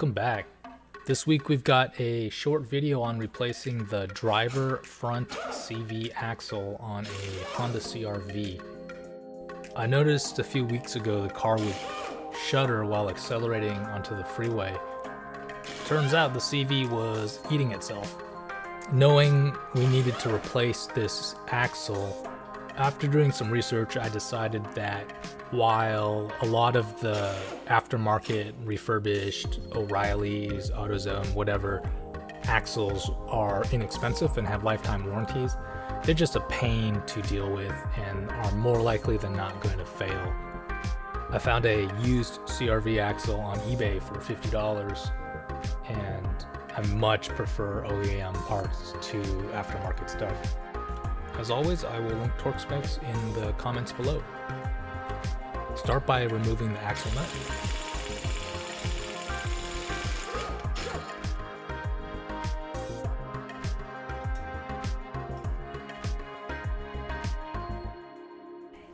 Welcome back. This week we've got a short video on replacing the driver front CV axle on a Honda CRV. I noticed a few weeks ago the car would shudder while accelerating onto the freeway. Turns out the CV was eating itself. Knowing we needed to replace this axle, after doing some research I decided that while a lot of the aftermarket refurbished O'Reilly's, AutoZone, whatever axles are inexpensive and have lifetime warranties, they're just a pain to deal with and are more likely than not going to fail. I found a used CRV axle on eBay for $50 and I much prefer OEM parts to aftermarket stuff. As always, I will link torque specs in the comments below. Start by removing the axle nut.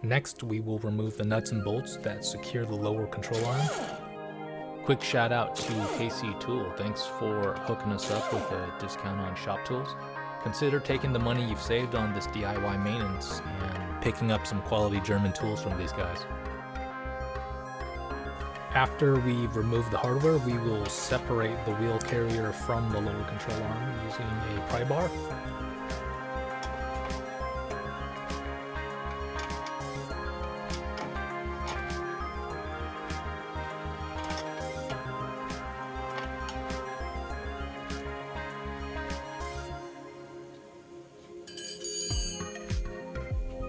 Next, we will remove the nuts and bolts that secure the lower control arm. Quick shout out to KC Tool. Thanks for hooking us up with a discount on shop tools. Consider taking the money you've saved on this DIY maintenance and picking up some quality German tools from these guys. After we've removed the hardware, we will separate the wheel carrier from the lower control arm using a pry bar.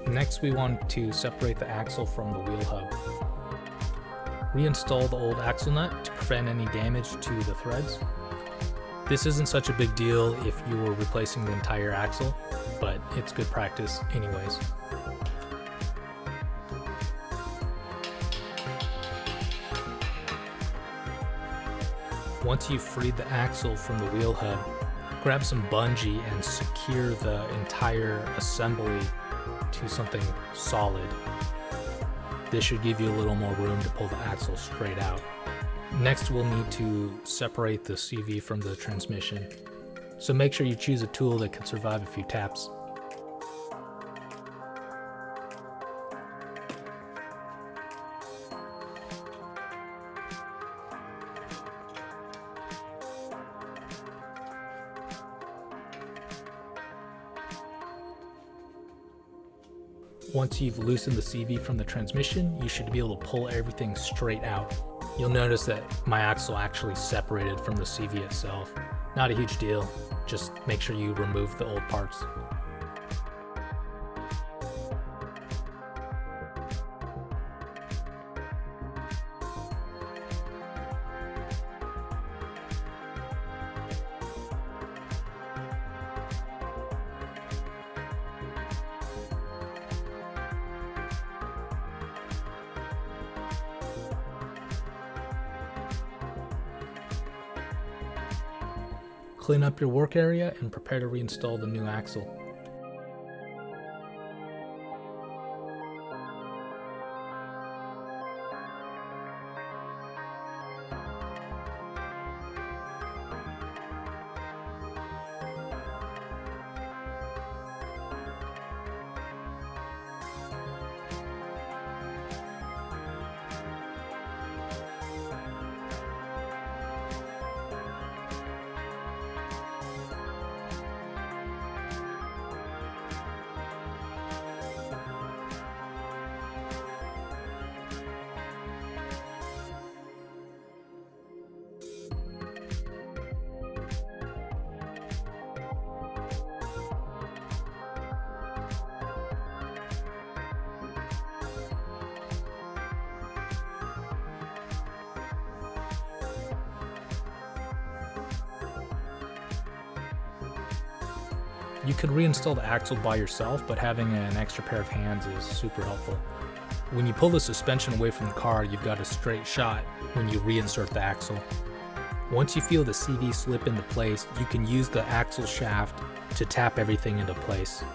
Next, we want to separate the axle from the wheel hub. Reinstall the old axle nut to prevent any damage to the threads. This isn't such a big deal if you were replacing the entire axle, but it's good practice anyways. Once you've freed the axle from the wheel hub, grab some bungee and secure the entire assembly to something solid. This should give you a little more room to pull the axle straight out. Next, we'll need to separate the CV from the transmission. So make sure you choose a tool that can survive a few taps. Once you've loosened the CV from the transmission, you should be able to pull everything straight out. You'll notice that my axle actually separated from the CV itself. Not a huge deal, just make sure you remove the old parts. Clean up your work area and prepare to reinstall the new axle. You could reinstall the axle by yourself, but having an extra pair of hands is super helpful. When you pull the suspension away from the car, you've got a straight shot when you reinsert the axle. Once you feel the CV slip into place, you can use the axle shaft to tap everything into place.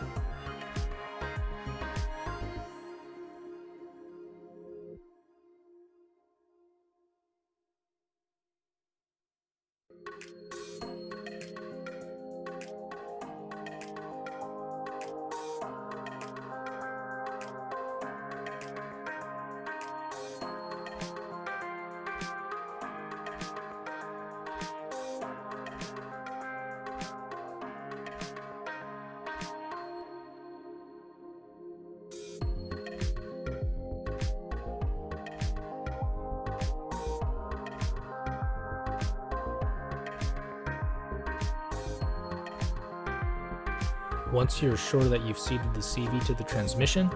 Once you're sure that you've seated the CV to the transmission,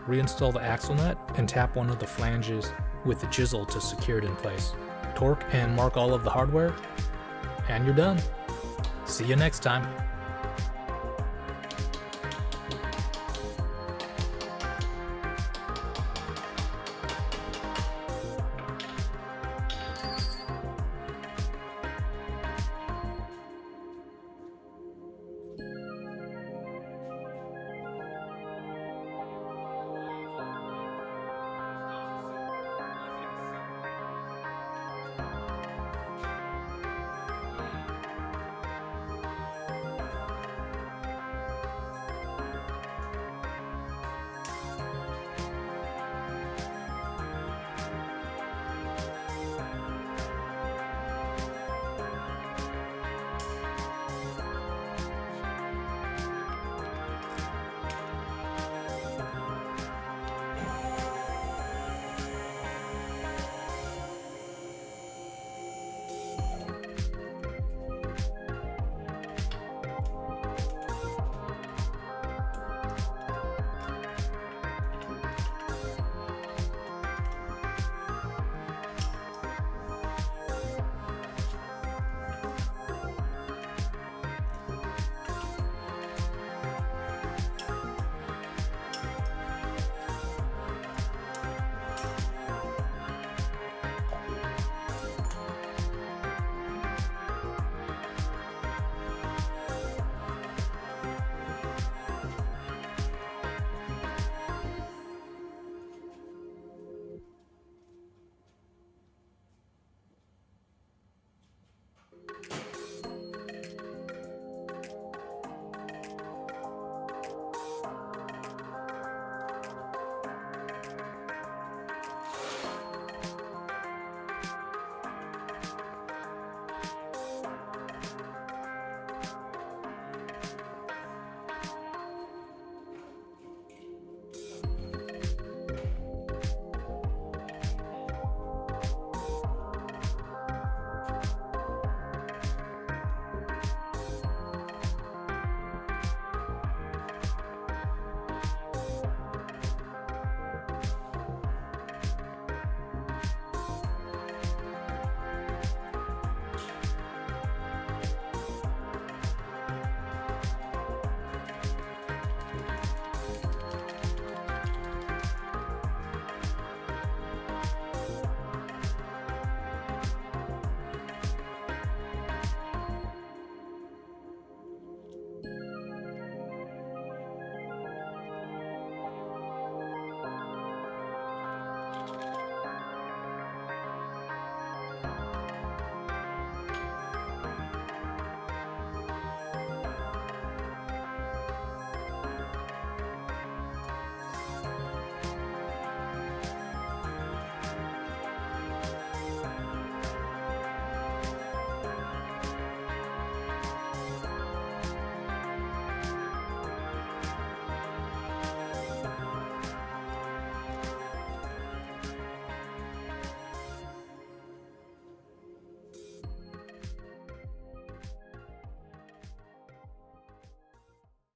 reinstall the axle nut and tap one of the flanges with the chisel to secure it in place. Torque and mark all of the hardware, and you're done. See you next time.